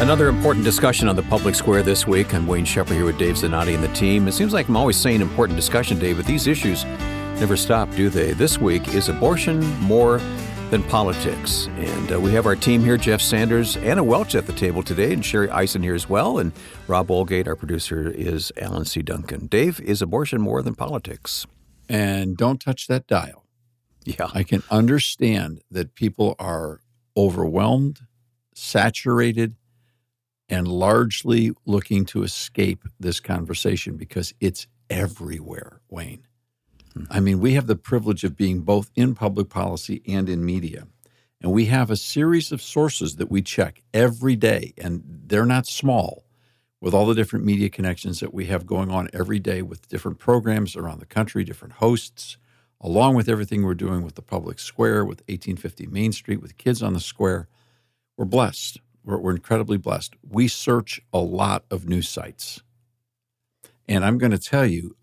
Another important discussion on the public square this week. I'm Wayne Shepherd here with Dave Zanotti and the team. It seems like I'm always saying important discussion, Dave, but these issues never stop, do they? This week, is abortion more than politics? And we have our team here, Jeff Sanders, Anna Welch at the table today, and Sherry Eisen here as well. And Rob Olgate, our producer, is Alan C. Duncan. Dave, is abortion more than politics? And don't touch that dial. Yeah. I can understand that people are overwhelmed, saturated, and largely looking to escape this conversation because it's everywhere, Wayne. I mean, we have the privilege of being both in public policy and in media. And we have a series of sources that we check every day, and they're not small, with all the different media connections that we have going on every day with different programs around the country, different hosts, along with everything we're doing with the public square, with 1850 Main Street, with Kids on the Square. We're blessed. We're incredibly blessed. We search a lot of news sites. And I'm going to tell you,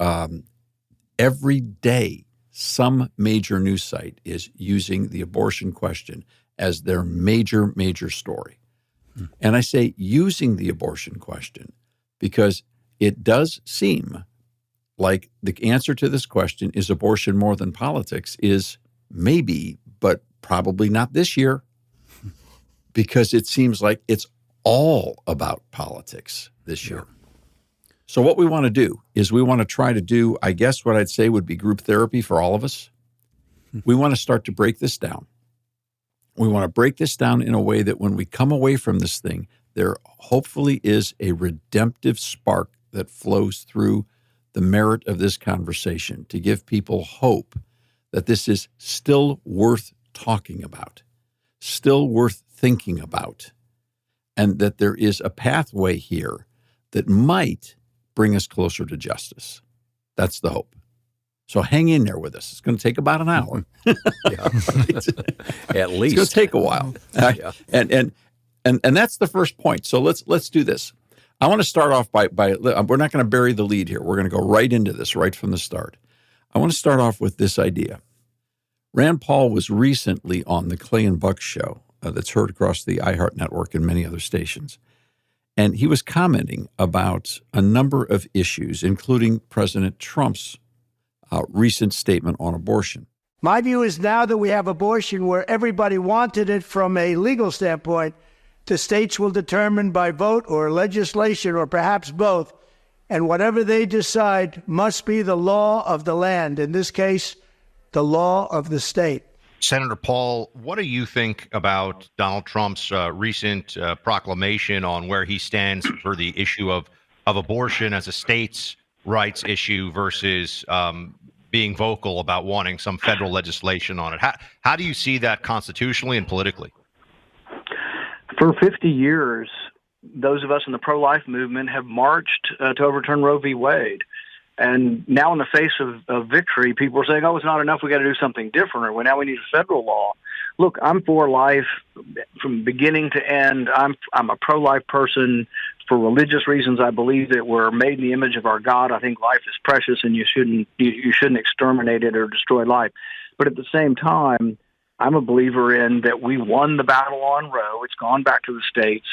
every day, some major news site is using the abortion question as their major story. And I say using the abortion question because it does seem like the answer to this question, is abortion more than politics, is maybe, but probably not this year. Because it seems like it's all about politics this year. So what we want to do is we want to try to do, I guess what I'd say would be group therapy for all of us. We want to start to break this down. We want to break this down in a way that when we come away from this thing, there hopefully is a redemptive spark that flows through the merit of this conversation to give people hope that this is still worth talking about, still worth thinking about, and that there is a pathway here that might bring us closer to justice. That's the hope. So hang in there with us. It's going to take about an hour. At least. It's going to take a while. Yeah. And that's the first point. So let's do this. I want to start off by we're not going to bury the lead here. We're going to go right into this right from the start. I want to start off with this idea. Rand Paul was recently on the Clay and Buck show that's heard across the iHeart network and many other stations. And he was commenting about a number of issues, including President Trump's recent statement on abortion. My view is now that we have abortion where everybody wanted it from a legal standpoint, the states will determine by vote or legislation or perhaps both, and whatever they decide must be the law of the land, in this case, the law of the state. Senator Paul, what do you think about Donald Trump's recent proclamation on where he stands for the issue of abortion as a states' rights issue versus being vocal about wanting some federal legislation on it? How do you see that constitutionally and politically? For 50 years, those of us in the pro-life movement have marched to overturn Roe v. Wade. And now in the face of victory, people are saying, oh, it's not enough, we got to do something different, or well, now we need a federal law. Look, I'm for life from beginning to end. I'm a pro-life person for religious reasons. I believe that we're made in the image of our God. I think life is precious and you shouldn't exterminate it or destroy life. But at the same time, I'm a believer in that we won the battle on Roe. It's gone back to the states.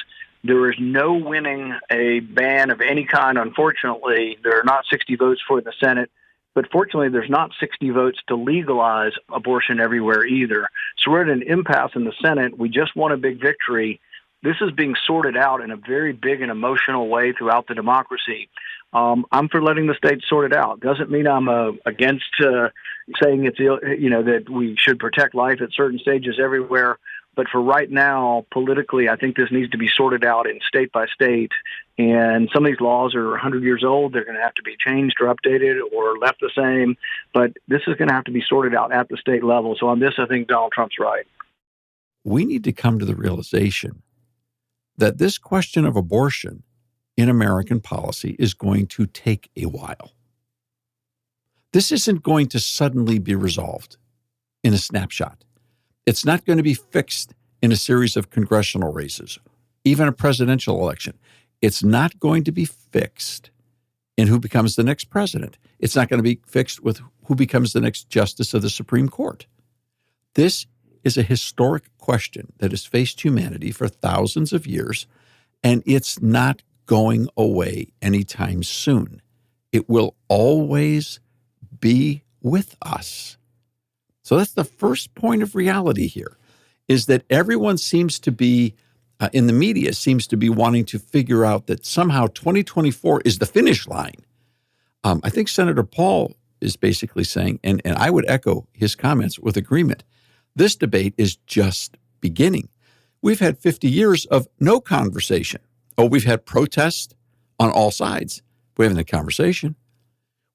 There is no winning a ban of any kind, unfortunately. There are not 60 votes for the Senate, but fortunately there's not 60 votes to legalize abortion everywhere either. So we're at an impasse in the Senate. We just won a big victory. This is being sorted out in a very big and emotional way throughout the democracy. I'm for letting the states sort it out. Doesn't mean I'm against saying it's that we should protect life at certain stages everywhere. But for right now, politically, I think this needs to be sorted out in state by state. And some of these laws are 100 years old. They're going to have to be changed or updated or left the same. But this is going to have to be sorted out at the state level. So on this, I think Donald Trump's right. We need to come to the realization that this question of abortion in American policy is going to take a while. This isn't going to suddenly be resolved in a snapshot. It's not going to be fixed in a series of congressional races, even a presidential election. It's not going to be fixed in who becomes the next president. It's not going to be fixed with who becomes the next justice of the Supreme Court. This is a historic question that has faced humanity for thousands of years, and it's not going away anytime soon. It will always be with us. So that's the first point of reality here, is that everyone seems to be, in the media, seems to be wanting to figure out that somehow 2024 is the finish line. I think Senator Paul is basically saying, and I would echo his comments with agreement, this debate is just beginning. We've had 50 years of no conversation. Oh, we've had protests on all sides. We haven't had conversation.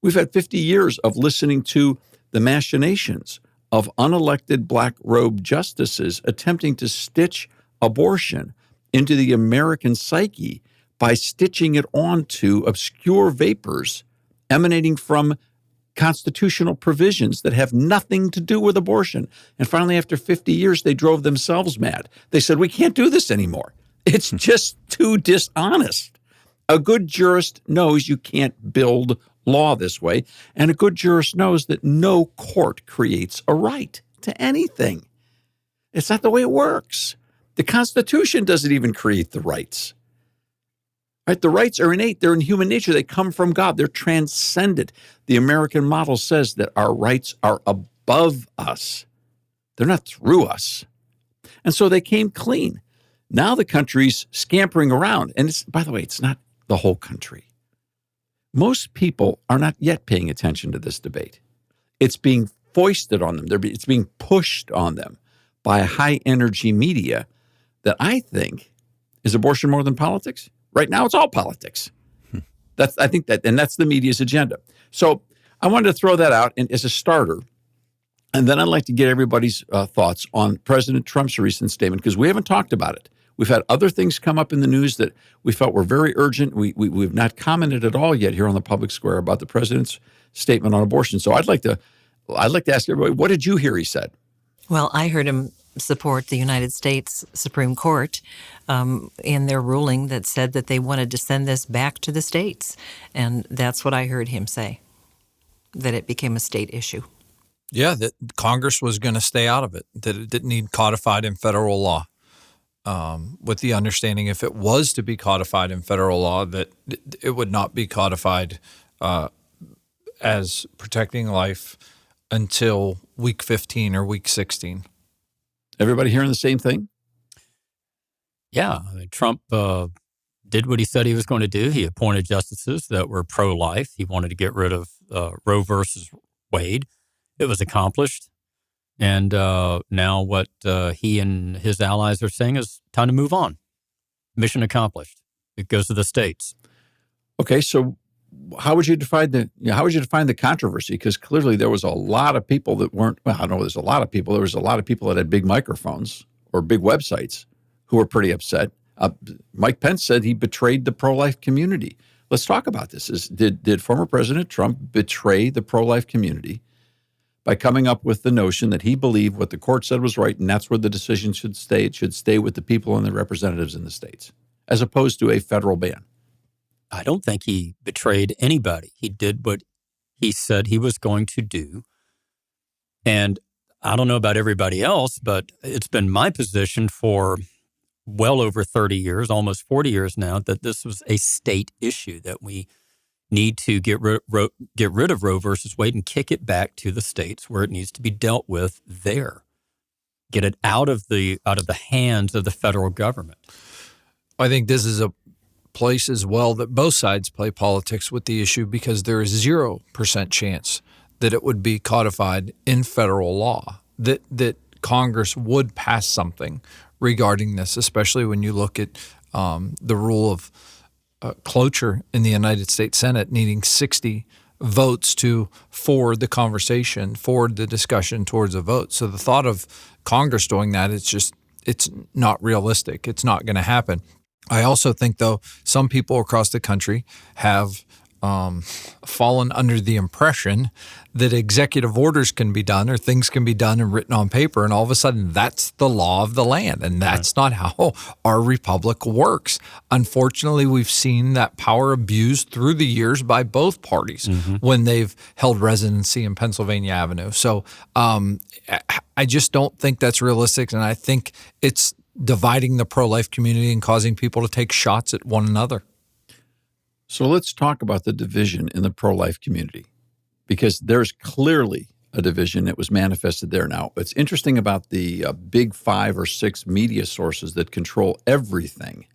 We've had 50 years of listening to the machinations of unelected black-robed justices attempting to stitch abortion into the American psyche by stitching it onto obscure vapors emanating from constitutional provisions that have nothing to do with abortion. And finally, after 50 years, they drove themselves mad. They said, we can't do this anymore. It's just too dishonest. A good jurist knows you can't build law this way, and a good jurist knows that no court creates a right to anything. It's not the way it works. The Constitution doesn't even create the rights. Right? The rights are innate. They're in human nature. They come from God. They're transcendent. The American model says that our rights are above us. They're not through us. And so they came clean. Now the country's scampering around. And it's, by the way, it's not the whole country. Most people are not yet paying attention to this debate. It's being foisted on them. It's being pushed on them by a high-energy media that I think is abortion more than politics. Right now, it's all politics. That's the media's agenda. So I wanted to throw that out as a starter, and then I'd like to get everybody's thoughts on President Trump's recent statement, because we haven't talked about it. We've had other things come up in the news that we felt were very urgent. We've not commented at all yet here on the public square about the president's statement on abortion. So I'd like to ask everybody, what did you hear he said? Well, I heard him support the United States Supreme Court in their ruling that said that they wanted to send this back to the states. And that's what I heard him say, that it became a state issue. Yeah, that Congress was going to stay out of it, that it didn't need codified in federal law. With the understanding if it was to be codified in federal law, that it would not be codified as protecting life until week 15 or week 16. Everybody hearing the same thing? Yeah. I mean, Trump did what he said he was going to do. He appointed justices that were pro-life. He wanted to get rid of Roe versus Wade. It was accomplished. And now what he and his allies are saying is time to move on. Mission accomplished. It goes to the states. Okay, so how would you define the controversy? Because clearly there was a lot of people that weren't. Well, I don't know. There's a lot of people. There was a lot of people that had big microphones or big websites who were pretty upset. Mike Pence said he betrayed the pro-life community. Let's talk about this. Did former President Trump betray the pro-life community by coming up with the notion that he believed what the court said was right, and that's where the decision should stay? It should stay with the people and the representatives in the states, as opposed to a federal ban. I don't think he betrayed anybody. He did what he said he was going to do. And I don't know about everybody else, but it's been my position for well over 30 years, almost 40 years now, that this was a state issue, that we need to get rid of Roe versus Wade and kick it back to the states where it needs to be dealt with there. Get it out of the hands of the federal government. I think this is a place as well that both sides play politics with the issue, because there is 0% chance that it would be codified in federal law, that Congress would pass something regarding this, especially when you look at the rule of cloture in the United States Senate needing 60 votes to forward the conversation, forward the discussion towards a vote. So the thought of Congress doing that, it's not realistic. It's not going to happen. I also think, though, some people across the country have fallen under the impression that executive orders can be done or things can be done and written on paper, and all of a sudden that's the law of the land, and that's not how our republic works. Unfortunately, we've seen that power abused through the years by both parties when they've held residency in Pennsylvania Avenue. So I just don't think that's realistic, and I think it's dividing the pro-life community and causing people to take shots at one another. So let's talk about the division in the pro-life community, because there's clearly a division that was manifested there. Now, what's interesting about the big 5 or 6 media sources that control everything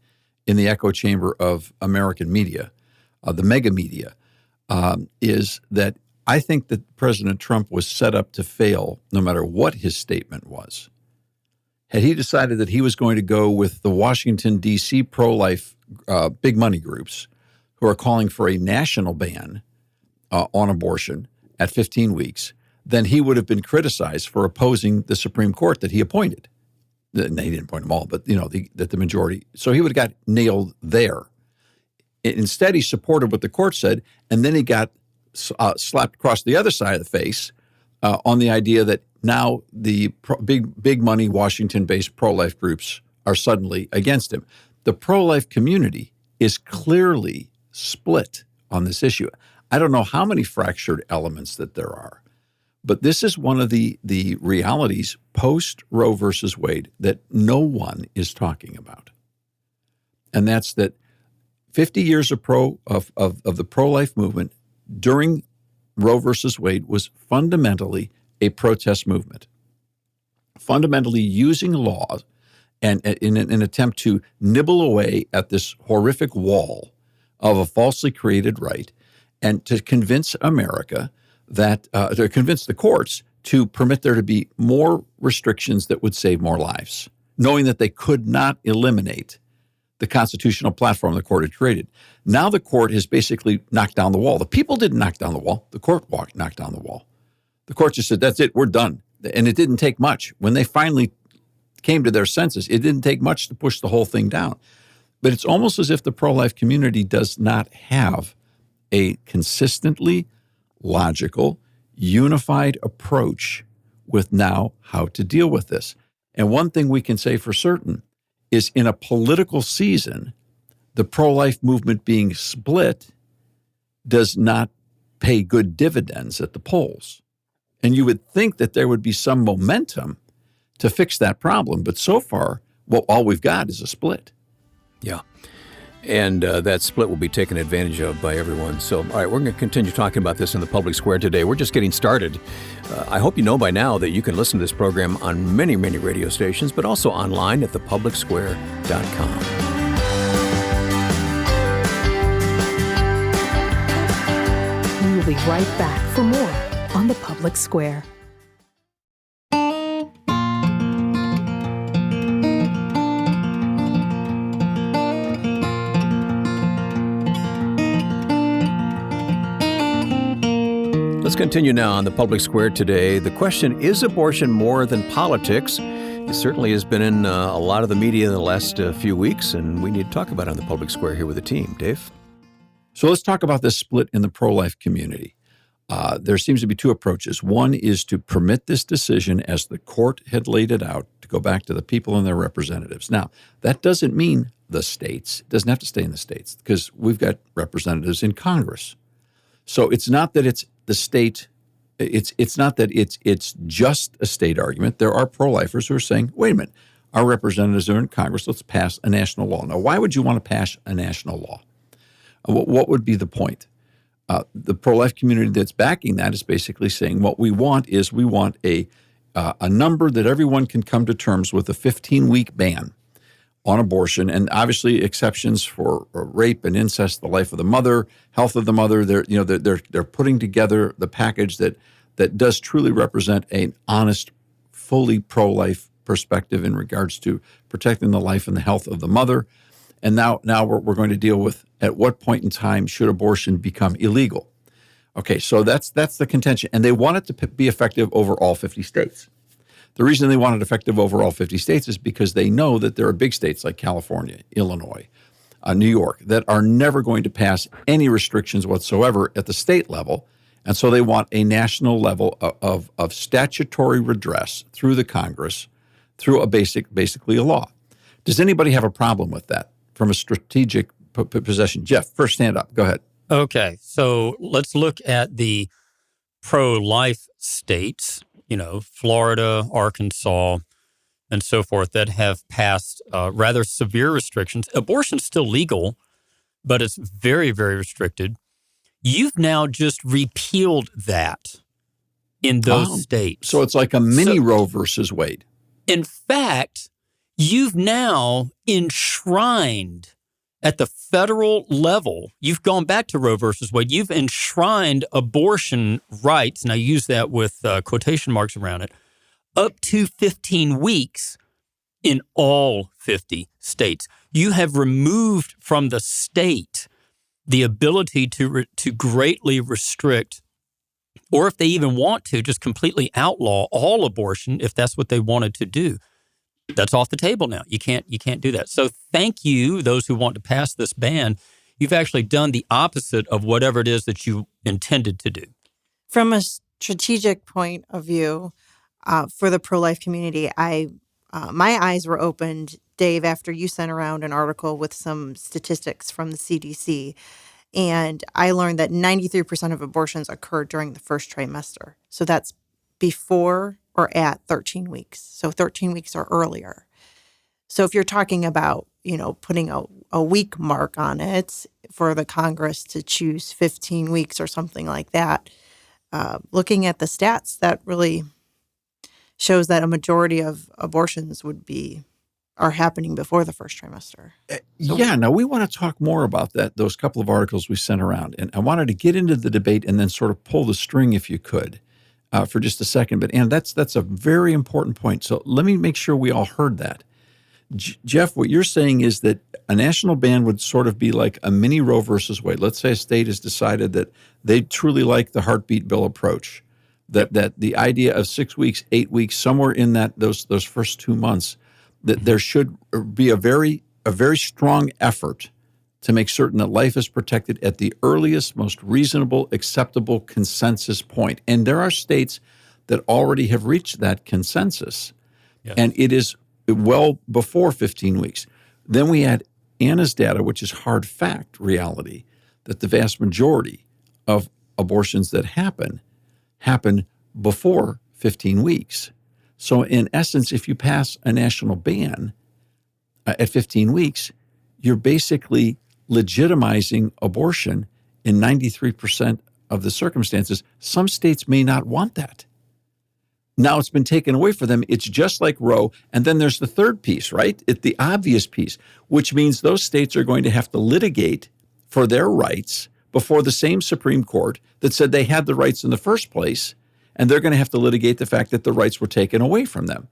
in the echo chamber of American media, the mega media, is that I think that President Trump was set up to fail no matter what his statement was. Had he decided that he was going to go with the Washington, D.C. pro-life big money groups who are calling for a national ban on abortion at 15 weeks, then he would have been criticized for opposing the Supreme Court that he appointed. He didn't appoint them all, but that the majority. So he would have got nailed there. Instead, he supported what the court said, and then he got slapped across the other side of the face on the idea that now the big money Washington-based pro-life groups are suddenly against him. The pro-life community is clearly split on this issue. I don't know how many fractured elements that there are, but this is one of the realities post Roe versus Wade that no one is talking about. And that's that 50 years of the pro-life movement during Roe versus Wade was fundamentally a protest movement, fundamentally using law and in an attempt to nibble away at this horrific wall of a falsely created right, and to convince America that, to convince the courts to permit there to be more restrictions that would save more lives, knowing that they could not eliminate the constitutional platform the court had created. Now the court has basically knocked down the wall. The people didn't knock down the wall. The court knocked down the wall. The court just said, that's it, we're done. And it didn't take much. When they finally came to their senses, it didn't take much to push the whole thing down. But it's almost as if the pro-life community does not have a consistently logical, unified approach with now how to deal with this. And one thing we can say for certain is in a political season, the pro-life movement being split does not pay good dividends at the polls. And you would think that there would be some momentum to fix that problem. But so far, well, all we've got is a split. Yeah. And that split will be taken advantage of by everyone. So, all right, we're going to continue talking about this in the public square today. We're just getting started. I hope you know by now that you can listen to this program on many, many radio stations, but also online at thepublicsquare.com. We will be right back for more on The Public Square. Let's continue now on the public square today. The question, is abortion more than politics? It certainly has been in a lot of the media in the last few weeks, and we need to talk about it on the public square here with the team. Dave? So let's talk about this split in the pro-life community. There seems to be two approaches. One is to permit this decision as the court had laid it out to go back to the people and their representatives. Now, that doesn't mean the states. It doesn't have to stay in the states because we've got representatives in Congress. So it's not that it's the state. It's not that it's just a state argument. There are pro-lifers who are saying, wait a minute, our representatives are in Congress. Let's pass a national law. Now, why would you want to pass a national law? What would be the point? The pro-life community that's backing that is basically saying what we want is a number that everyone can come to terms with, a 15-week ban on abortion, and obviously exceptions for rape and incest, the life of the mother, health of the mother. They're putting together the package that does truly represent an honest, fully pro-life perspective in regards to protecting the life and the health of the mother. And now we're going to deal with at what point in time should abortion become illegal. Okay, so that's the contention. And they want it to be effective over all 50 states. The reason they want it effective over all 50 states is because they know that there are big states like California, Illinois, New York, that are never going to pass any restrictions whatsoever at the state level. And so they want a national level of statutory redress through the Congress, through basically a law. Does anybody have a problem with that from a strategic possession? Jeff, first stand up. Go ahead. Okay, so let's look at the pro-life states, Florida, Arkansas, and so forth that have passed rather severe restrictions. Abortion's still legal, but it's very, very restricted. You've now just repealed that in those states. So it's like a mini Roe versus Wade. In fact, you've now enshrined at the federal level, you've gone back to Roe versus Wade, you've enshrined abortion rights, and I use that with quotation marks around it, up to 15 weeks in all 50 states. You have removed from the state the ability to greatly restrict, or if they even want to, just completely outlaw all abortion if that's what they wanted to do. That's off the table now. You can't do that. So thank you, those who want to pass this ban. You've actually done the opposite of whatever it is that you intended to do. From a strategic point of view, for the pro-life community, my eyes were opened, Dave, after you sent around an article with some statistics from the CDC. And I learned that 93% of abortions occurred during the first trimester. So that's before or at 13 weeks. So 13 weeks or earlier. So if you're talking about, putting a week mark on it for the Congress to choose 15 weeks or something like that, looking at the stats, that really shows that a majority of abortions are happening before the first trimester. Now we want to talk more about those couple of articles we sent around. And I wanted to get into the debate and then sort of pull the string, if you could, for just a second. But Ann, that's a very important point. So let me make sure we all heard that. Jeff, what you're saying is that a national ban would sort of be like a mini Roe versus Wade. Let's say a state has decided that they truly like the heartbeat bill approach, that the idea of 6 weeks, 8 weeks, somewhere in those first 2 months, that there should be a very strong effort to make certain that life is protected at the earliest, most reasonable, acceptable consensus point. And there are states that already have reached that consensus. Yes. And it is well before 15 weeks. Then we add Anna's data, which is hard fact reality, that the vast majority of abortions that happen before 15 weeks. So in essence, if you pass a national ban at 15 weeks, you're basically legitimizing abortion in 93% of the circumstances. Some states may not want that. Now it's been taken away from them. It's just like Roe. And then there's the third piece, right? It's the obvious piece, which means those states are going to have to litigate for their rights before the same Supreme Court that said they had the rights in the first place, and they're going to have to litigate the fact that the rights were taken away from them.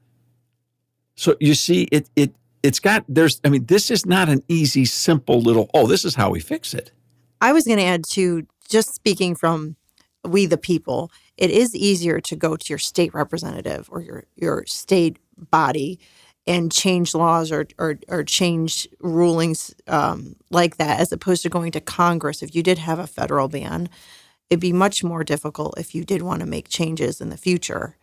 So you see, this is not an easy, simple little, this is how we fix it. I was going to add to, just speaking from we the people, it is easier to go to your state representative or your state body and change laws or change rulings like that, as opposed to going to Congress. If you did have a federal ban, it'd be much more difficult if you did want to make changes in the future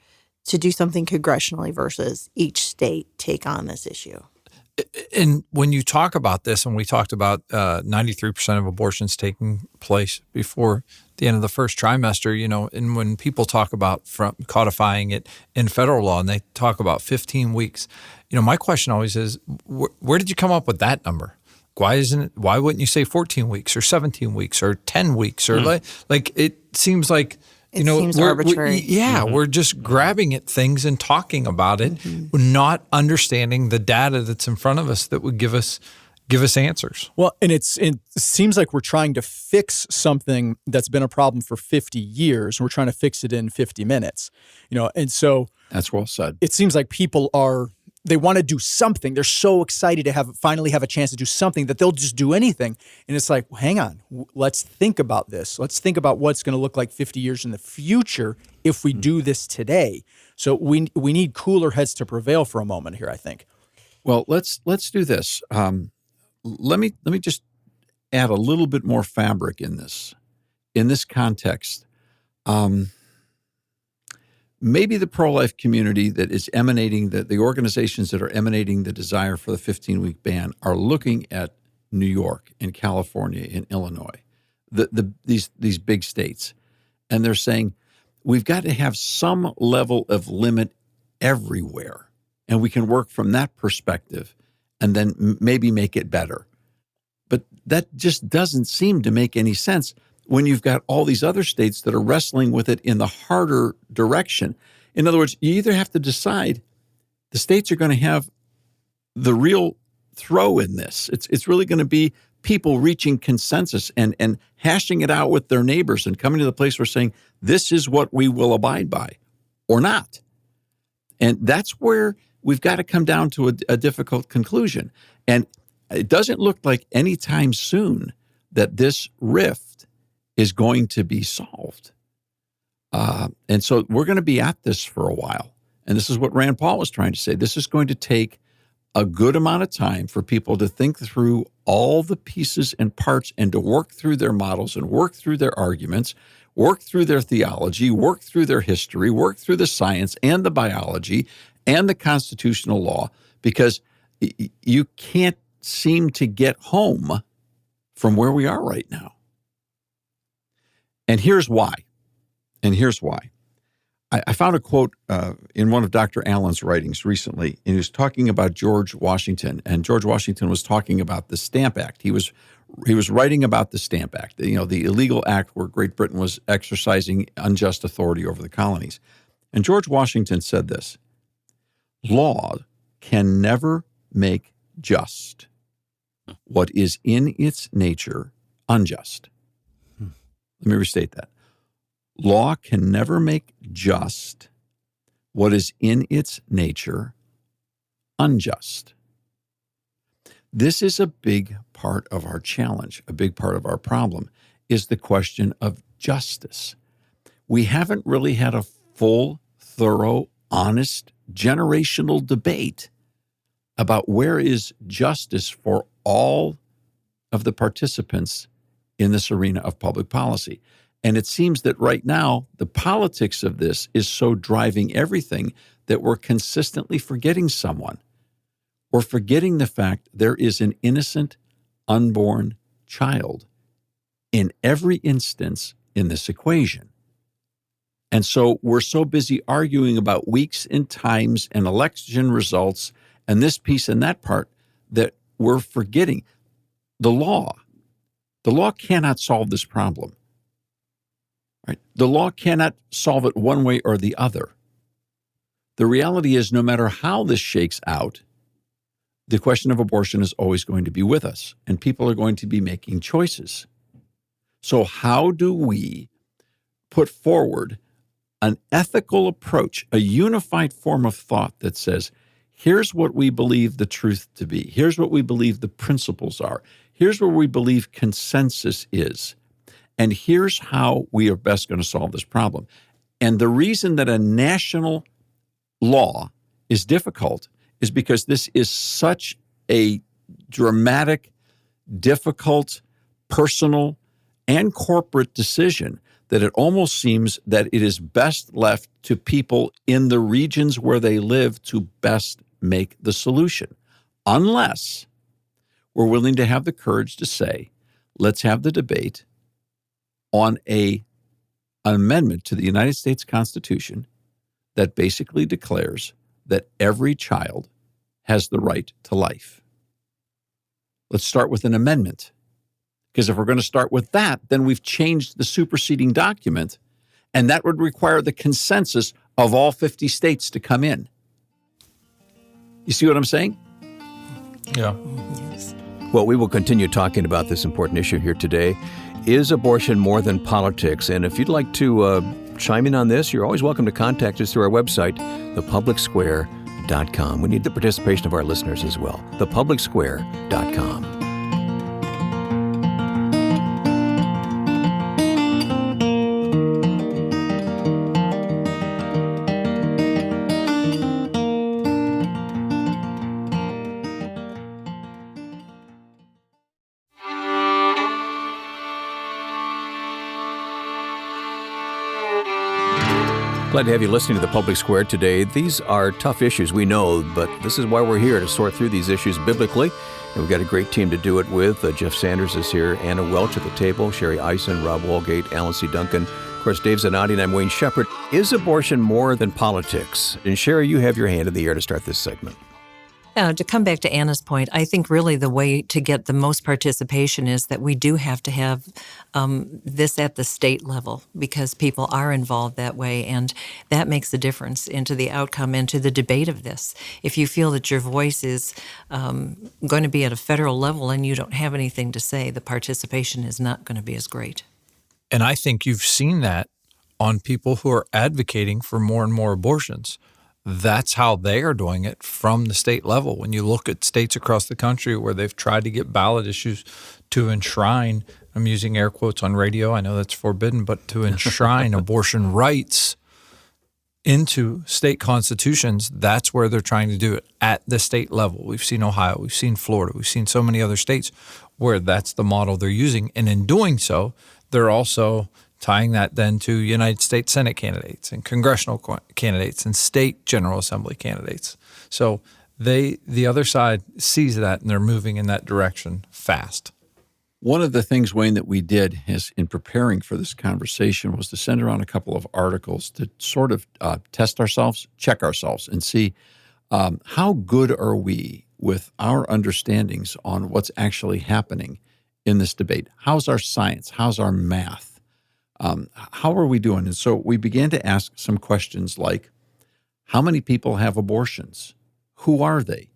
to do something congressionally versus each state take on this issue. And when you talk about this, and we talked about 93% of abortions taking place before the end of the first trimester, and when people talk about codifying it in federal law and they talk about 15 weeks, my question always is, where did you come up with that number? Why wouldn't you say 14 weeks or 17 weeks or 10 weeks or like it seems like seems arbitrary. We're just grabbing at things and talking about it, not understanding the data that's in front of us that would give us answers. Well, and it seems like we're trying to fix something that's been a problem for 50 years, and we're trying to fix it in 50 minutes. And so that's well said. It seems like people they want to do something. They're so excited to finally have a chance to do something that they'll just do anything. And it's like, hang on, let's think about this. Let's think about what's going to look like 50 years in the future if we do this today. So we need cooler heads to prevail for a moment here, I think. Well, let's do this. Let me just add a little bit more fabric in this context. Maybe the pro-life community that is emanating, the organizations that are emanating the desire for the 15-week ban are looking at New York and California and Illinois, these big states, and they're saying we've got to have some level of limit everywhere. and we can work from that perspective and then maybe make it better. But that just doesn't seem to make any sense when you've got all these other states that are wrestling with it in the harder direction. In other words, you either have to decide the states are going to have the real throw in this. It's really going to be people reaching consensus and hashing it out with their neighbors and coming to the place where saying, this is what we will abide by, or not. And that's where we've got to come down to a difficult conclusion. And it doesn't look like anytime soon that this rift is going to be solved. And so we're going to be at this for a while. And this is what Rand Paul was trying to say. This is going to take a good amount of time for people to think through all the pieces and parts and to work through their models and work through their arguments, work through their theology, work through their history, work through the science and the biology and the constitutional law, because you can't seem to get home from where we are right now. And here's why. I found a quote in one of Dr. Allen's writings recently, and he was talking about George Washington, and George Washington was talking about the Stamp Act. He was writing about the Stamp Act, the illegal act where Great Britain was exercising unjust authority over the colonies. And George Washington said this: law can never make just what is in its nature unjust. Let me restate that. Law can never make just what is in its nature unjust. This is a big part of our challenge, a big part of our problem, is the question of justice. We haven't really had a full, thorough, honest, generational debate about where is justice for all of the participants in this arena of public policy. And it seems that right now, the politics of this is so driving everything that we're consistently forgetting someone. We're forgetting the fact there is an innocent, unborn child in every instance in this equation. And so we're so busy arguing about weeks and times and election results and this piece and that part that we're forgetting the law. The law cannot solve this problem. Right? The law cannot solve it one way or the other. The reality is, no matter how this shakes out, the question of abortion is always going to be with us, and people are going to be making choices. So how do we put forward an ethical approach, a unified form of thought that says, here's what we believe the truth to be, here's what we believe the principles are, here's where we believe consensus is, and here's how we are best going to solve this problem. And the reason that a national law is difficult is because this is such a dramatic, difficult, personal, and corporate decision that it almost seems that it is best left to people in the regions where they live to best make the solution, unless we're willing to have the courage to say, let's have the debate on an amendment to the United States Constitution that basically declares that every child has the right to life. Let's start with an amendment, because if we're going to start with that, then we've changed the superseding document, and that would require the consensus of all 50 states to come in. You see what I'm saying? Yeah. Yes. Well, we will continue talking about this important issue here today. Is abortion more than politics? And if you'd like to chime in on this, you're always welcome to contact us through our website, thepublicsquare.com. We need the participation of our listeners as well. thepublicsquare.com. Glad to have you listening to The Public Square today. These are tough issues, we know, but this is why we're here, to sort through these issues biblically. And we've got a great team to do it with. Jeff Sanders is here, Anna Welch at the table, Sherry Eisen, Rob Walgate, Alan C. Duncan, course, Dave Zanotti, and I'm Wayne Shepherd. Is abortion more than politics? And Sherry, you have your hand in the air to start this segment. To come back to Anna's point, I think really the way to get the most participation is that we do have to have this at the state level, because people are involved that way, and that makes a difference into the outcome and to the debate of this. If you feel that your voice is going to be at a federal level and you don't have anything to say, the participation is not going to be as great. And I think you've seen that on people who are advocating for more and more abortions. That's how they are doing it from the state level. When you look at states across the country where they've tried to get ballot issues to enshrine, I'm using air quotes on radio, I know that's forbidden, but to enshrine abortion rights into state constitutions, that's where they're trying to do it, at the state level. We've seen Ohio, we've seen Florida, we've seen so many other states where that's the model they're using. And in doing so, they're also tying that then to United States Senate candidates and congressional candidates and state General Assembly candidates. So the other side sees that, and they're moving in that direction fast. One of the things, Wayne, that we did is in preparing for this conversation was to send around a couple of articles to sort of test ourselves, check ourselves, and see how good are we with our understandings on what's actually happening in this debate. How's our science? How's our math? How are we doing? And so we began to ask some questions like, how many people have abortions? Who are they?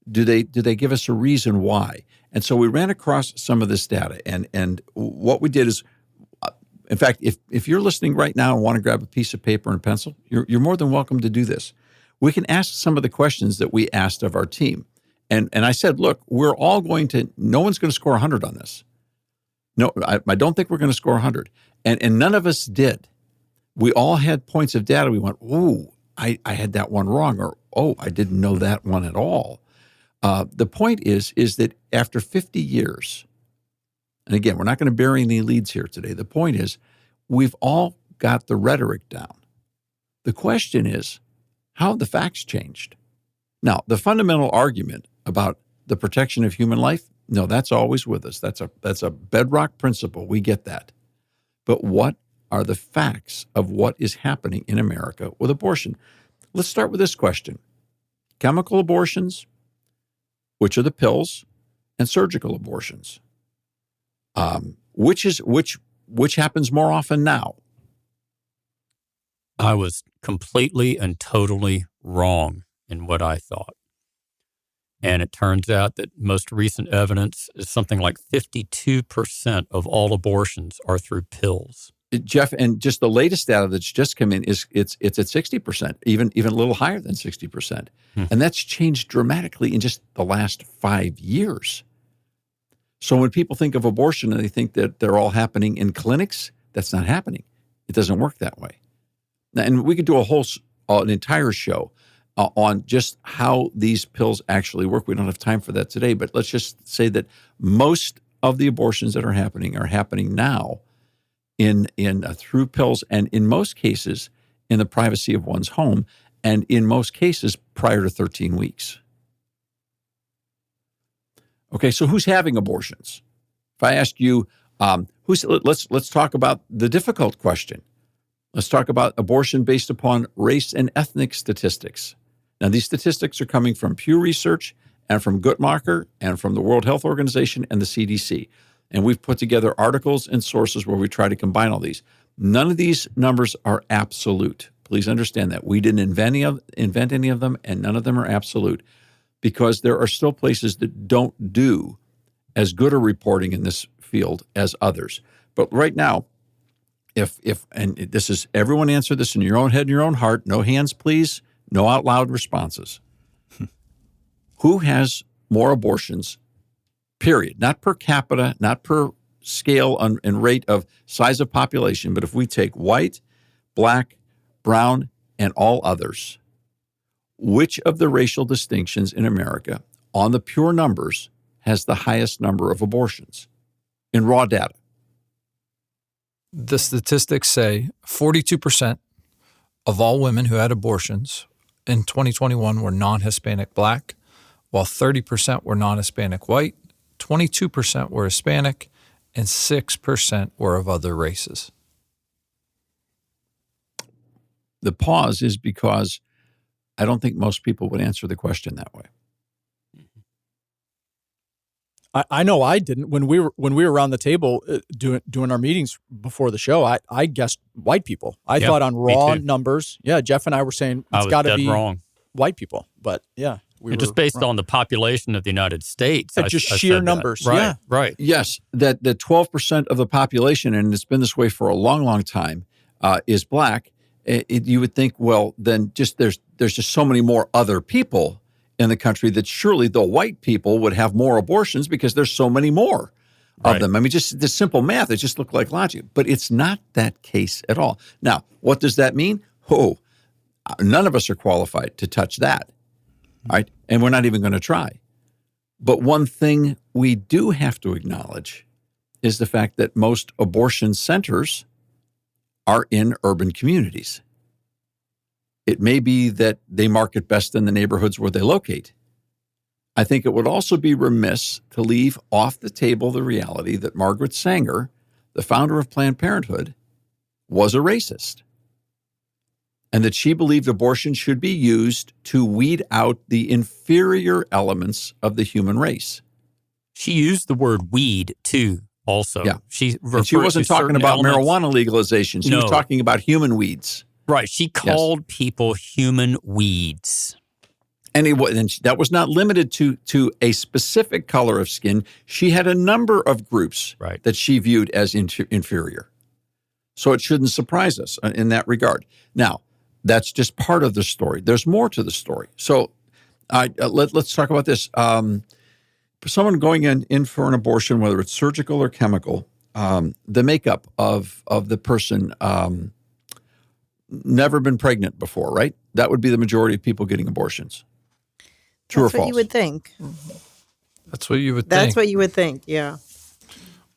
Do they give us a reason why? And so we ran across some of this data. And what we did is, in fact, if you're listening right now and want to grab a piece of paper and a pencil, you're more than welcome to do this. We can ask some of the questions that we asked of our team. And I said, look, no one's going to score 100 on this. No, I don't think we're going to score 100. And none of us did. We all had points of data. We went, oh, I had that one wrong, or, oh, I didn't know that one at all. The point is that after 50 years, and again, we're not going to bury any leads here today. The point is, we've all got the rhetoric down. The question is, how have the facts changed? Now, the fundamental argument about the protection of human life, no, that's always with us. That's a bedrock principle. We get that. But what are the facts of what is happening in America with abortion? Let's start with this question. Chemical abortions, which are the pills, and surgical abortions. Which happens more often now? I was completely and totally wrong in what I thought. And it turns out that most recent evidence is something like 52% of all abortions are through pills. Jeff, and just the latest data that's just come in is it's at 60%, even a little higher than 60%. And that's changed dramatically in just the last 5 years. So when people think of abortion and they think that they're all happening in clinics, that's not happening. It doesn't work that way. And we could do an entire show on just how these pills actually work. We don't have time for that today, but let's just say that most of the abortions that are happening now in through pills, and in most cases in the privacy of one's home, and in most cases prior to 13 weeks. Okay, so who's having abortions? If I ask you, let's talk about the difficult question. Let's talk about abortion based upon race and ethnic statistics. Now, these statistics are coming from Pew Research and from Guttmacher and from the World Health Organization and the CDC. And we've put together articles and sources where we try to combine all these. None of these numbers are absolute. Please understand that. We didn't invent any of them, and none of them are absolute, because there are still places that don't do as good a reporting in this field as others. But right now, and this is, everyone answer this in your own head and your own heart. No hands, please. No out loud responses. Who has more abortions, period? Not per capita, not per scale and rate of size of population, but if we take white, black, brown, and all others, which of the racial distinctions in America, on the pure numbers, has the highest number of abortions in raw data? The statistics say 42% of all women who had abortions in 2021 were non-Hispanic black, while 30% were non-Hispanic white, 22% were Hispanic, and 6% were of other races. the pause is because I don't think most people would answer the question that way. I know I didn't when we were around the table doing our meetings before the show. I guessed white people. I thought on raw numbers. Yeah, Jeff and I were saying it's got to be wrong. White people, but yeah, just based on the population of the United States, just sheer numbers. Right, yeah, right. Yes, that 12% of the population, and it's been this way for a long, long time, is black. You would think, well, then there's just so many more other people in the country that surely the white people would have more abortions because there's so many more of them. I mean, just the simple math, it just looked like logic. But it's not that case at all. Now, what does that mean? None of us are qualified to touch that, right? And we're not even going to try. But one thing we do have to acknowledge is the fact that most abortion centers are in urban communities. It may be that they market best in the neighborhoods where they locate. I think it would also be remiss to leave off the table the reality that Margaret Sanger, the founder of Planned Parenthood, was a racist, and that she believed abortion should be used to weed out the inferior elements of the human race. She used the word weed, too, also. Yeah. She wasn't talking about marijuana legalization. She was talking about human weeds. Right. She called people human weeds. And that was not limited to a specific color of skin. She had a number of groups that she viewed as inferior. So it shouldn't surprise us in that regard. Now, that's just part of the story. There's more to the story. So let's talk about this. Someone going in for an abortion, whether it's surgical or chemical, the makeup of the person, never been pregnant before, right? That would be the majority of people getting abortions. True or false? That's what you would think. That's what you would think. That's what you would think, yeah.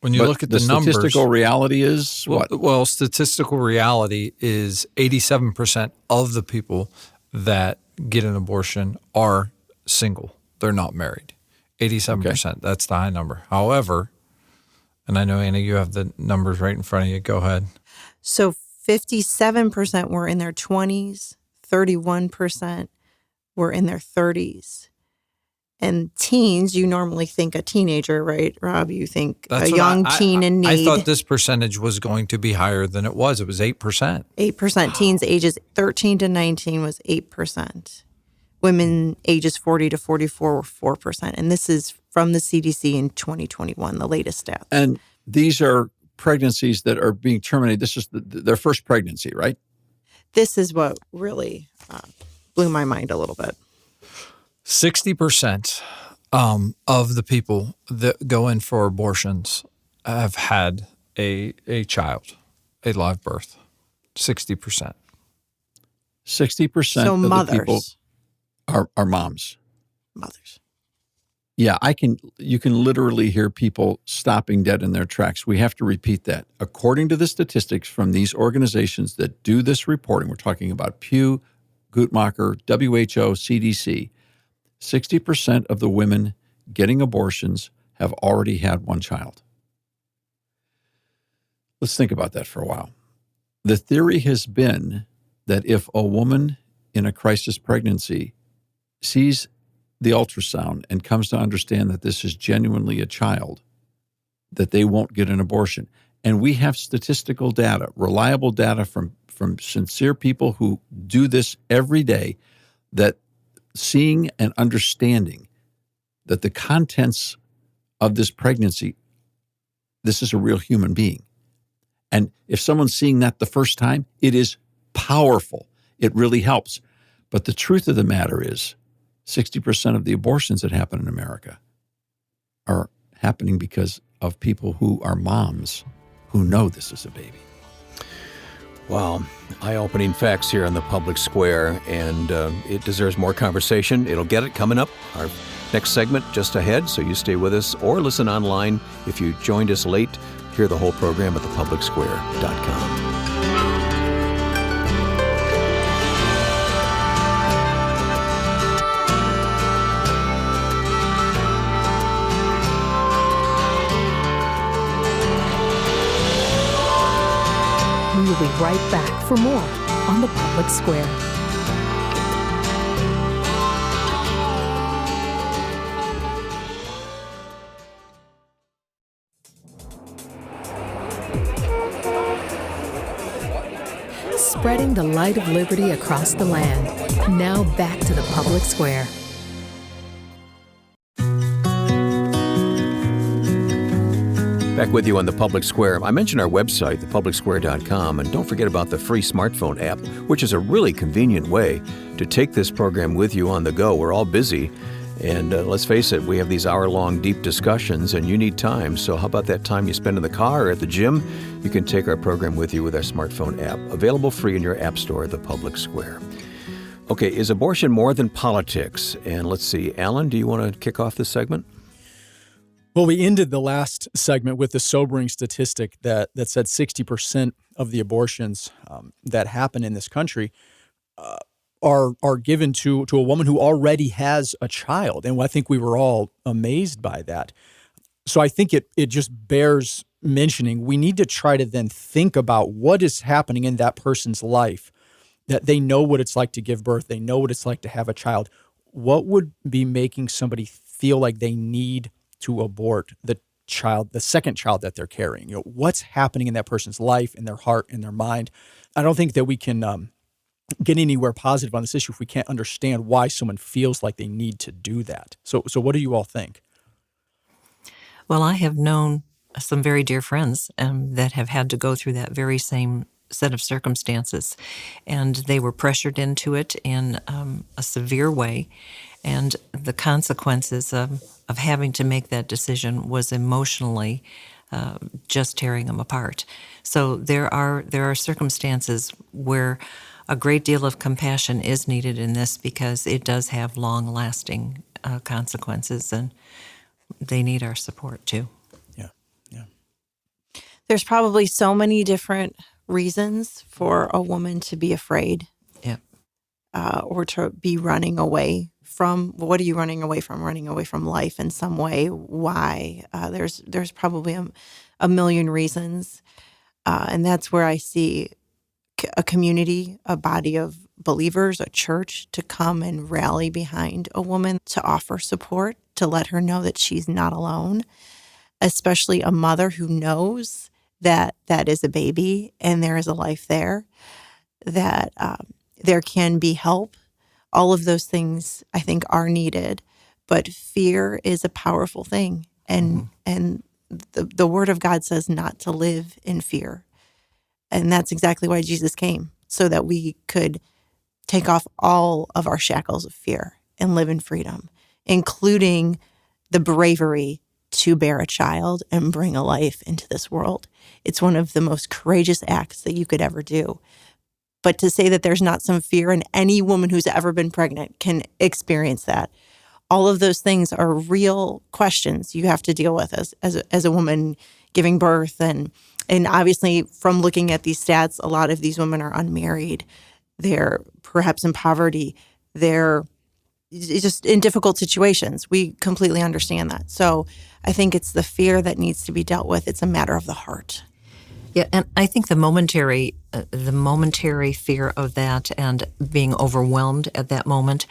When you look at the numbers. Statistical reality is what? Well, statistical reality is 87% of the people that get an abortion are single. They're not married. 87%. Okay. That's the high number. However, and I know, Anna, you have the numbers right in front of you. Go ahead. So 57% were in their 20s, 31% were in their 30s. And teens, you normally think a teenager, right, Rob? You think a young teen in need. I thought this percentage was going to be higher than it was. It was 8%. 8%. Teens ages 13 to 19 was 8%. Women ages 40 to 44 were 4%. And this is from the CDC in 2021, the latest stats. And these are pregnancies that are being terminated. This is their first pregnancy, right? This is what really blew my mind a little bit. 60% of the people that go in for abortions have had a child, a live birth. 60%. 60% so of mothers. the people are moms. Mothers. Yeah, you can literally hear people stopping dead in their tracks. We have to repeat that. According to the statistics from these organizations that do this reporting, we're talking about Pew, Guttmacher, WHO, CDC, 60% of the women getting abortions have already had one child. Let's think about that for a while. The theory has been that if a woman in a crisis pregnancy sees the ultrasound and comes to understand that this is genuinely a child, that they won't get an abortion. And we have statistical data, reliable data from sincere people who do this every day, that seeing and understanding that the contents of this pregnancy, this is a real human being. And if someone's seeing that the first time, it is powerful. It really helps. But the truth of the matter is 60% of the abortions that happen in America are happening because of people who are moms who know this is a baby. Wow. Eye-opening facts here on the public square, and it deserves more conversation. It'll get it coming up. Our next segment just ahead, so you stay with us or listen online. If you joined us late, hear the whole program at thepublicsquare.com. We'll be right back for more on the Public Square. Spreading the light of liberty across the land. Now back to the Public Square. Back with you on the Public Square. I mentioned our website, thepublicsquare.com, and don't forget about the free smartphone app, which is a really convenient way to take this program with you on the go. We're all busy, and let's face it, we have these hour-long deep discussions, and you need time. So how about that time you spend in the car or at the gym? You can take our program with you with our smartphone app, available free in your app store, the Public Square. Okay, is abortion more than politics? And let's see, Alan, do you want to kick off this segment? Well, we ended the last segment with the sobering statistic that said 60% of the abortions that happen in this country are given to a woman who already has a child. And I think we were all amazed by that. So I think it just bears mentioning. We need to try to then think about what is happening in that person's life, that they know what it's like to give birth. They know what it's like to have a child. What would be making somebody feel like they need to abort the child, the second child that they're carrying? What's happening in that person's life, in their heart, in their mind? I don't think that we can get anywhere positive on this issue if we can't understand why someone feels like they need to do that. So what do you all think? Well, I have known some very dear friends that have had to go through that very same set of circumstances, and they were pressured into it in a severe way, and the consequences of having to make that decision was emotionally just tearing them apart. So there are circumstances where a great deal of compassion is needed in this, because it does have long-lasting consequences, and they need our support too. Yeah. There's probably so many different reasons for a woman to be afraid. Yep. Or to be running away from. What are you running away from? Running away from life in some way. Why? There's probably a million reasons. And that's where I see a community, a body of believers, a church to come and rally behind a woman, to offer support, to let her know that she's not alone, especially a mother who knows that that is a baby and there is a life there, that there can be help. All of those things I think are needed, but fear is a powerful thing. And the Word of God says not to live in fear. And that's exactly why Jesus came, so that we could take off all of our shackles of fear and live in freedom, including the bravery to bear a child and bring a life into this world. It's one of the most courageous acts that you could ever do. But to say that there's not some fear, and any woman who's ever been pregnant can experience that. All of those things are real questions you have to deal with as a woman giving birth. And obviously, from looking at these stats, a lot of these women are unmarried. They're perhaps in poverty. They're just in difficult situations. We completely understand that. So I think it's the fear that needs to be dealt with. It's a matter of the heart. Yeah, and I think the momentary fear of that and being overwhelmed at that moment,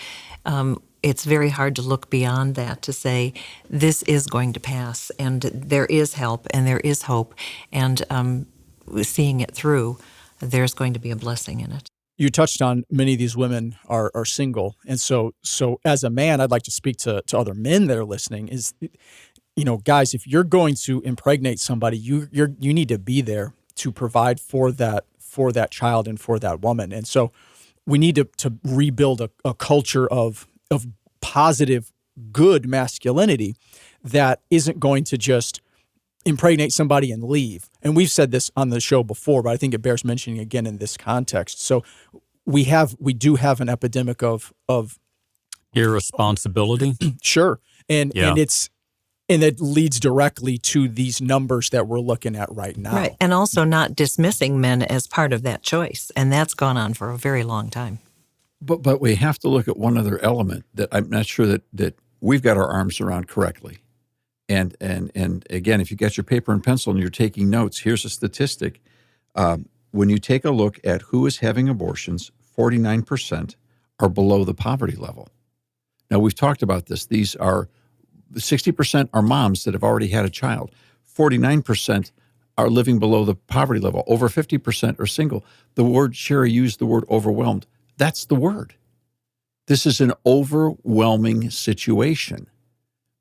it's very hard to look beyond that to say this is going to pass, and there is help and there is hope, and seeing it through, there's going to be a blessing in it. You touched on many of these women are single, and so as a man, I'd like to speak to other men that are listening. Is, guys, if you're going to impregnate somebody, you need to be there to provide for that child and for that woman. And so we need to rebuild a culture of positive, good masculinity that isn't going to just impregnate somebody and leave. And we've said this on the show before, but I think it bears mentioning again in this context. So we do have an epidemic of irresponsibility. Sure. And it leads directly to these numbers that we're looking at right now. Right. And also not dismissing men as part of that choice. And that's gone on for a very long time. But we have to look at one other element that I'm not sure that we've got our arms around correctly. And again, if you got your paper and pencil and you're taking notes, here's a statistic. when you take a look at who is having abortions, 49% are below the poverty level. Now, we've talked about this. These are 60% are moms that have already had a child. 49% are living below the poverty level. Over 50% are single. The word Sherry used, the word overwhelmed. That's the word. This is an overwhelming situation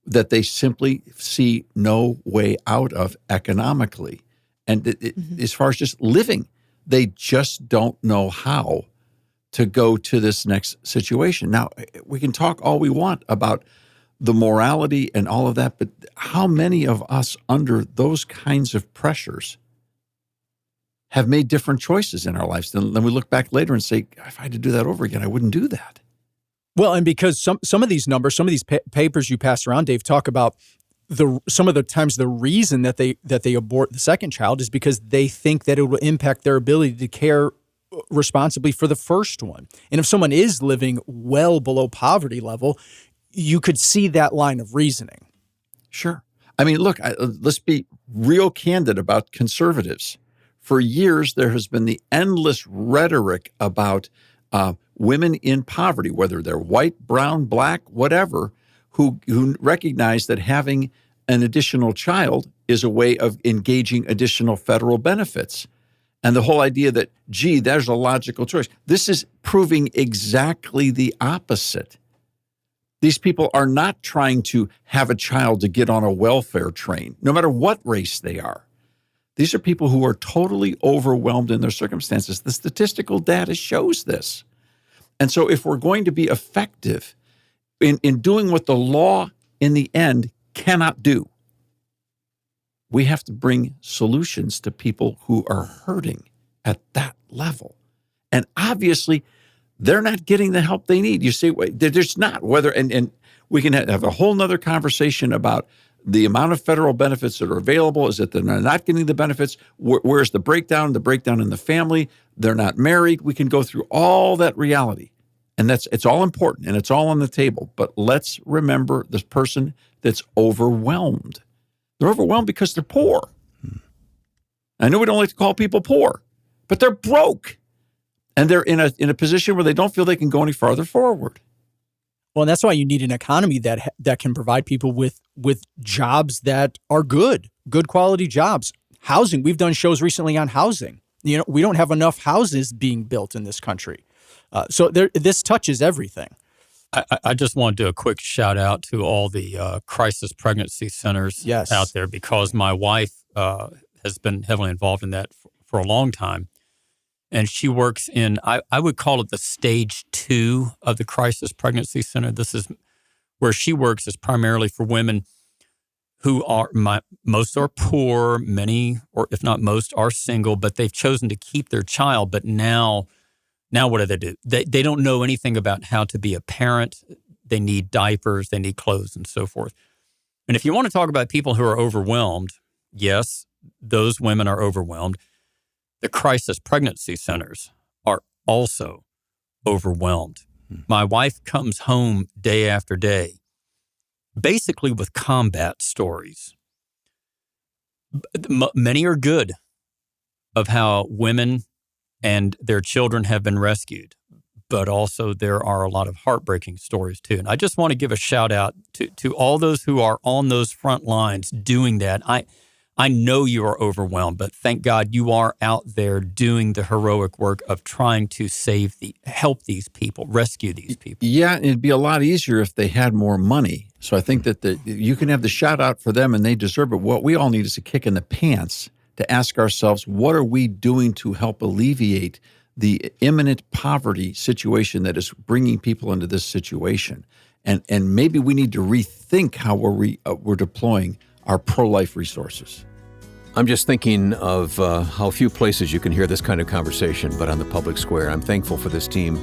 that they simply see no way out of economically. And as far as just living, they just don't know how to go to this next situation. Now, we can talk all we want about the morality and all of that, but how many of us under those kinds of pressures have made different choices in our lives? Then we look back later and say, if I had to do that over again, I wouldn't do that. Well, and because some of these numbers, some of these papers you pass around, Dave, talk about some of the times the reason that they abort the second child is because they think that it will impact their ability to care responsibly for the first one. And if someone is living well below poverty level, you could see that line of reasoning. Sure. I mean, look, let's be real candid about conservatives. For years, there has been the endless rhetoric about women in poverty, whether they're white, brown, black, whatever, who recognize that having an additional child is a way of engaging additional federal benefits. And the whole idea that, gee, there's a logical choice. This is proving exactly the opposite. These people are not trying to have a child to get on a welfare train, no matter what race they are. These are people who are totally overwhelmed in their circumstances. The statistical data shows this. And so if we're going to be effective in doing what the law in the end cannot do, we have to bring solutions to people who are hurting at that level. And obviously, they're not getting the help they need. You see, they're just not. And we can have a whole nother conversation about the amount of federal benefits that are available. Is it that they're not getting the benefits? Where's the breakdown? The breakdown in the family. They're not married. We can go through all that reality. And it's all important and it's all on the table. But let's remember this person that's overwhelmed. They're overwhelmed because they're poor. I know we don't like to call people poor, but they're broke. And they're in a position where they don't feel they can go any farther forward. Well, and that's why you need an economy that can provide people with jobs that are good quality jobs. Housing. We've done shows recently on housing. You know, we don't have enough houses being built in this country. So this touches everything. I just want to do a quick shout out to all the crisis pregnancy centers out there, because my wife has been heavily involved in that for a long time. And she works in, I would call it the stage 2 of the crisis pregnancy center. This is where she works, is primarily for women who are, most are poor, many, or if not most, are single, but they've chosen to keep their child. But now what do? They don't know anything about how to be a parent. They need diapers, they need clothes, and so forth. And if you want to talk about people who are overwhelmed, yes, those women are overwhelmed. The crisis pregnancy centers are also overwhelmed. My wife comes home day after day, basically with combat stories. Many are good, of how women and their children have been rescued, but also there are a lot of heartbreaking stories too. And I just want to give a shout out to all those who are on those front lines doing that. I know you are overwhelmed, but thank God you are out there doing the heroic work of trying to help these people, rescue these people. Yeah, it'd be a lot easier if they had more money. So I think that you can have the shout out for them and they deserve it. What we all need is a kick in the pants to ask ourselves, what are we doing to help alleviate the imminent poverty situation that is bringing people into this situation? And maybe we need to rethink how we're deploying our pro-life resources. I'm just thinking of how few places you can hear this kind of conversation, but on the public square. I'm thankful for this team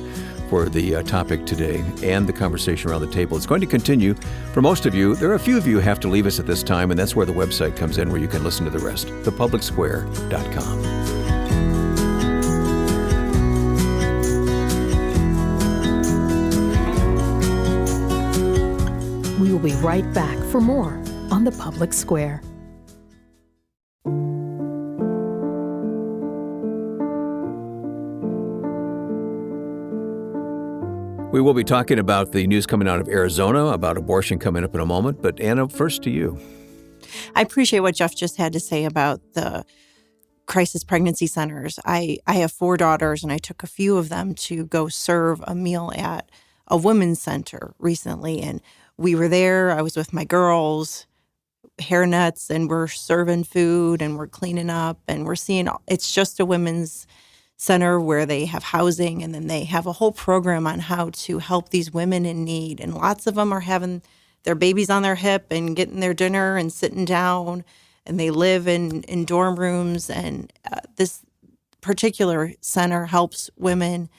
for the topic today and the conversation around the table. It's going to continue. For most of you, there are a few of you who have to leave us at this time, and that's where the website comes in, where you can listen to the rest, thepublicsquare.com. We will be right back for more on The Public Square. We will be talking about the news coming out of Arizona about abortion coming up in a moment. But Anna, first to you. I appreciate what Jeff just had to say about the crisis pregnancy centers. I have 4 daughters, and I took a few of them to go serve a meal at a women's center recently. And we were there. I was with my girls, hairnets, and we're serving food and we're cleaning up and we're seeing it's just a women's center where they have housing, and then they have a whole program on how to help these women in need. And lots of them are having their babies on their hip and getting their dinner and sitting down, and they live in dorm rooms. And this particular center helps women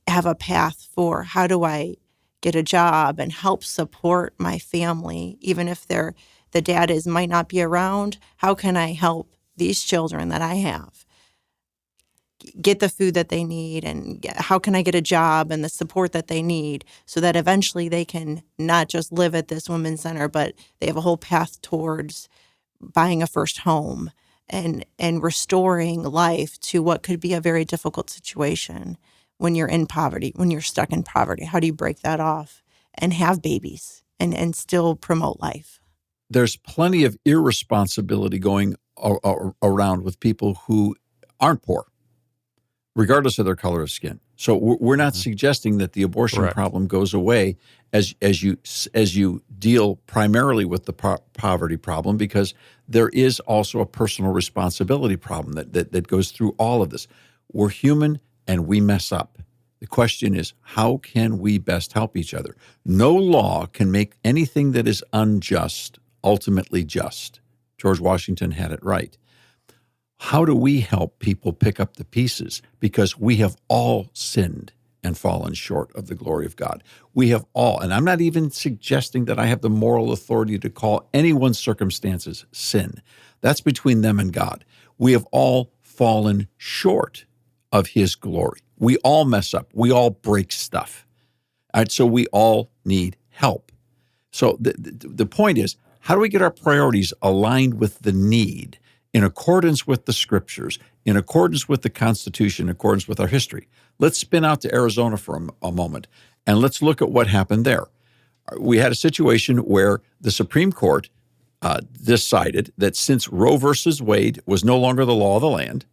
have a path for how do I get a job and help support my family, even if the dad might not be around. How can I help these children that I have get the food that they need, and how can I get a job and the support that they need so that eventually they can not just live at this women's center, but they have a whole path towards buying a first home and restoring life to what could be a very difficult situation when you're in poverty, when you're stuck in poverty. How do you break that off and have babies and still promote life? There's plenty of irresponsibility going around with people who aren't poor, regardless of their color of skin. So we're not suggesting that the abortion problem goes away as you deal primarily with the poverty problem, because there is also a personal responsibility problem that goes through all of this. We're human and we mess up. The question is, how can we best help each other? No law can make anything that is unjust ultimately just. George Washington had it right. How do we help people pick up the pieces? Because we have all sinned and fallen short of the glory of God. We have all, and I'm not even suggesting that I have the moral authority to call anyone's circumstances sin. That's between them and God. We have all fallen short of His glory. We all mess up. We all break stuff. All right, so we all need help. So the point is, how do we get our priorities aligned with the need, in accordance with the Scriptures, in accordance with the Constitution, in accordance with our history? Let's spin out to Arizona for a moment, and let's look at what happened there. We had a situation where the Supreme Court decided that since Roe versus Wade was no longer the law of the land,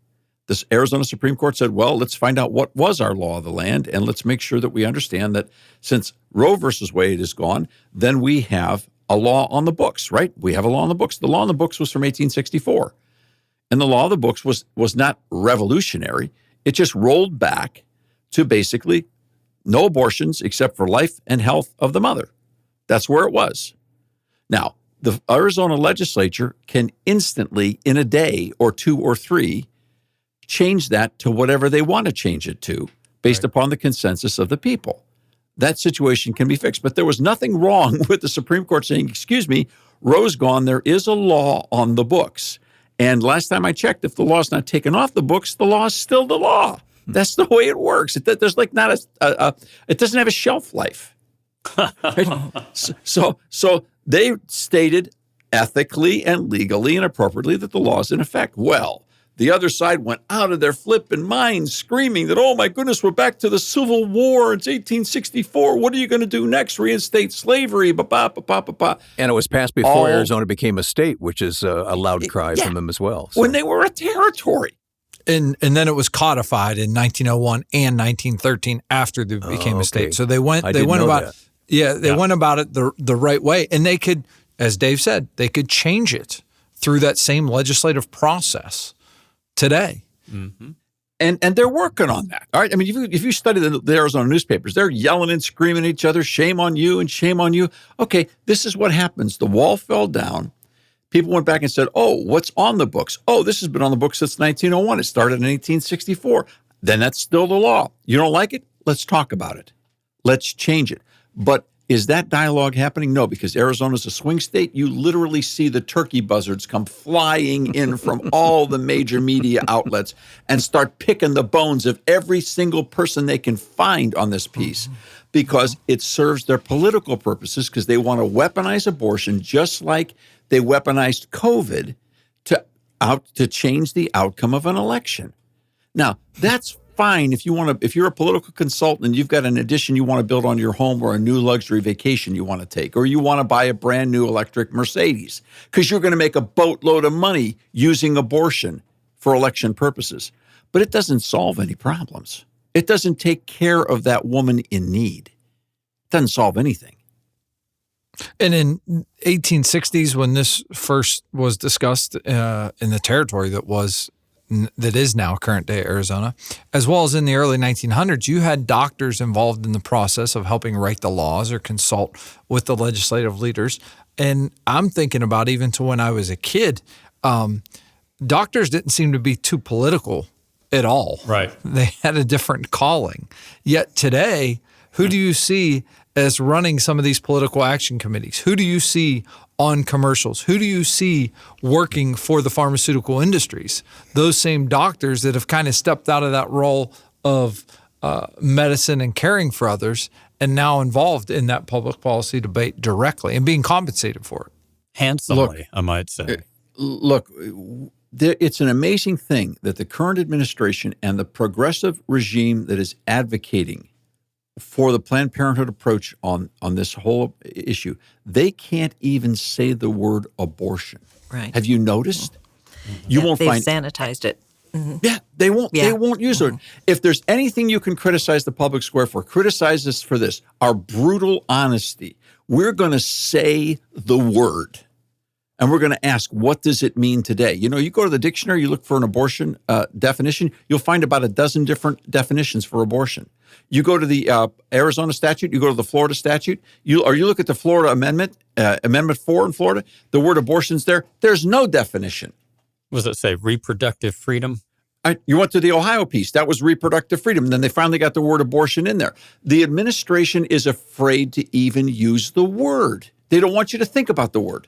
the Arizona Supreme Court said, well, let's find out what was our law of the land, and let's make sure that we understand that since Roe versus Wade is gone, then we have a law on the books, right? We have a law on the books. The law on the books was from 1864. And the law of the books was not revolutionary. It just rolled back to basically no abortions except for life and health of the mother. That's where it was. Now, the Arizona legislature can instantly, in a day or 2 or 3, change that to whatever they want to change it to based upon the consensus of the people. That situation can be fixed. But there was nothing wrong with the Supreme Court saying, excuse me, Roe's gone. There is a law on the books. And last time I checked, if the law is not taken off the books, the law is still the law. That's the way it works. There's like not it doesn't have a shelf life. Right? So they stated ethically and legally and appropriately that the law is in effect. Well, the other side went out of their flipping minds screaming that, oh my goodness, we're back to the Civil War. It's 1864. What are you going to do next? Reinstate slavery. And it was passed before Arizona became a state, which is a loud cry from them as well. So. When they were a territory. And then it was codified in 1901 and 1913 after they became a state. So they went about it. Yeah, they went about it the right way. And they could, as Dave said, they could change it through that same legislative process today. Mm-hmm. And they're working on that. All right. I mean, if you study the Arizona newspapers, they're yelling and screaming at each other, shame on you and shame on you. Okay, this is what happens. The wall fell down. People went back and said, oh, what's on the books? Oh, this has been on the books since 1901. It started in 1864. Then that's still the law. You don't like it? Let's talk about it. Let's change it. But is that dialogue happening? No, because Arizona's a swing state. You literally see the turkey buzzards come flying in from all the major media outlets and start picking the bones of every single person they can find on this piece, because it serves their political purposes, because they want to weaponize abortion just like they weaponized COVID to change the outcome of an election. Now, that's fine if you're a political consultant and you've got an addition you want to build on your home or a new luxury vacation you want to take, or you want to buy a brand new electric Mercedes because you're going to make a boatload of money using abortion for election purposes. But it doesn't solve any problems. It doesn't take care of that woman in need. It doesn't solve anything. And in 1860s, when this first was discussed in the territory that is now current day Arizona, as well as in the early 1900s, you had doctors involved in the process of helping write the laws or consult with the legislative leaders. And I'm thinking about even to when I was a kid, doctors didn't seem to be too political at all. Right. They had a different calling. Yet today, who do you see as running some of these political action committees? Who do you see on commercials? Who do you see working for the pharmaceutical industries? Those same doctors that have kind of stepped out of that role of medicine and caring for others and now involved in that public policy debate directly and being compensated for it. Handsomely, I might say. Look, it's an amazing thing that the current administration and the progressive regime that is advocating for the Planned Parenthood approach on this whole issue, they can't even say the word abortion. Right. Have you noticed? You won't they've find sanitized it. Mm-hmm. Yeah, they won't. Yeah. They won't use it. If there's anything you can criticize the public square for, criticize us for this: our brutal honesty. We're going to say the word, and we're going to ask, what does it mean today? You know, you go to the dictionary, you look for an abortion definition, you'll find about a dozen different definitions for abortion. You go to the Arizona statute, you go to the Florida statute, you look at the Florida amendment, Amendment 4 in Florida, the word abortion's there. There's no definition. What does it say? Reproductive freedom? You went to the Ohio piece. That was reproductive freedom. Then they finally got the word abortion in there. The administration is afraid to even use the word. They don't want you to think about the word.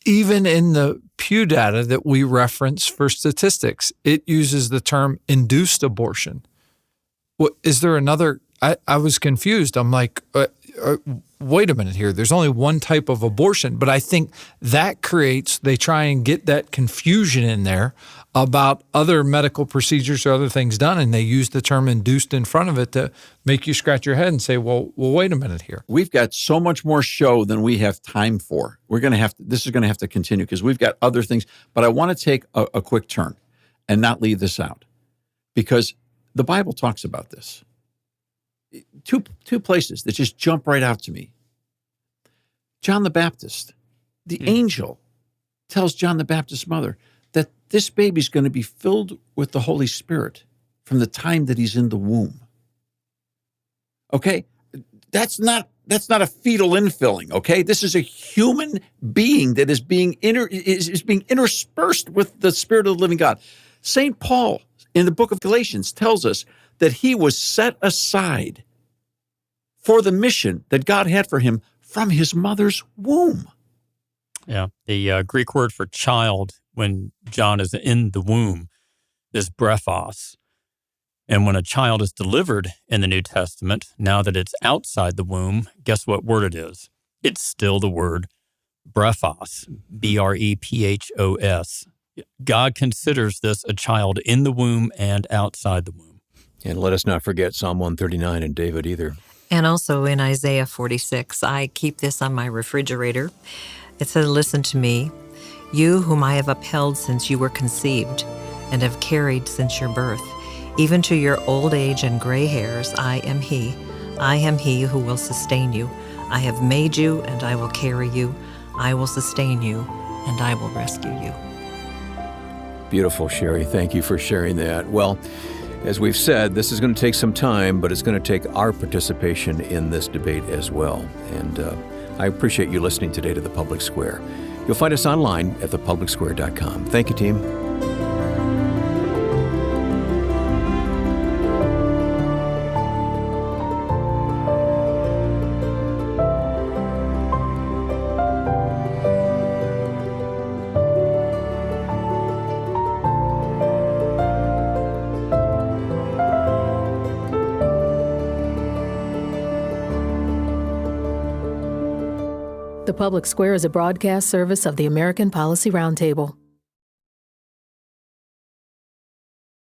Even in the Pew data that we reference for statistics, it uses the term induced abortion. What, is there another? I was confused. I'm like, wait a minute here. There's only one type of abortion, but I think that they try and get that confusion in there about other medical procedures or other things done, and they use the term induced in front of it to make you scratch your head and say, well, wait a minute here. We've got so much more show than we have time for. This is going to have to continue because we've got other things, but I want to take a quick turn and not leave this out because the Bible talks about this. Two places that just jump right out to me. John the Baptist, the angel tells John the Baptist's mother that this baby's going to be filled with the Holy Spirit from the time that he's in the womb. Okay? That's not a fetal infilling, okay? This is a human being that is being interspersed with the Spirit of the living God. St. Paul in the book of Galatians tells us that he was set aside for the mission that God had for him from his mother's womb. Yeah, the Greek word for child when John is in the womb is brephos. And when a child is delivered in the New Testament, now that it's outside the womb, guess what word it is? It's still the word brephos, B-R-E-P-H-O-S. God considers this a child in the womb and outside the womb. And let us not forget Psalm 139 and David either. And also in Isaiah 46, I keep this on my refrigerator. It says, "Listen to me, you whom I have upheld since you were conceived and have carried since your birth. Even to your old age and gray hairs, I am he. I am he who will sustain you. I have made you and I will carry you. I will sustain you and I will rescue you." Beautiful, Sherry. Thank you for sharing that. Well, as we've said, this is going to take some time, but it's going to take our participation in this debate as well. And I appreciate you listening today to The Public Square. You'll find us online at thepublicsquare.com. Thank you, team. The Public Square is a broadcast service of the American Policy Roundtable.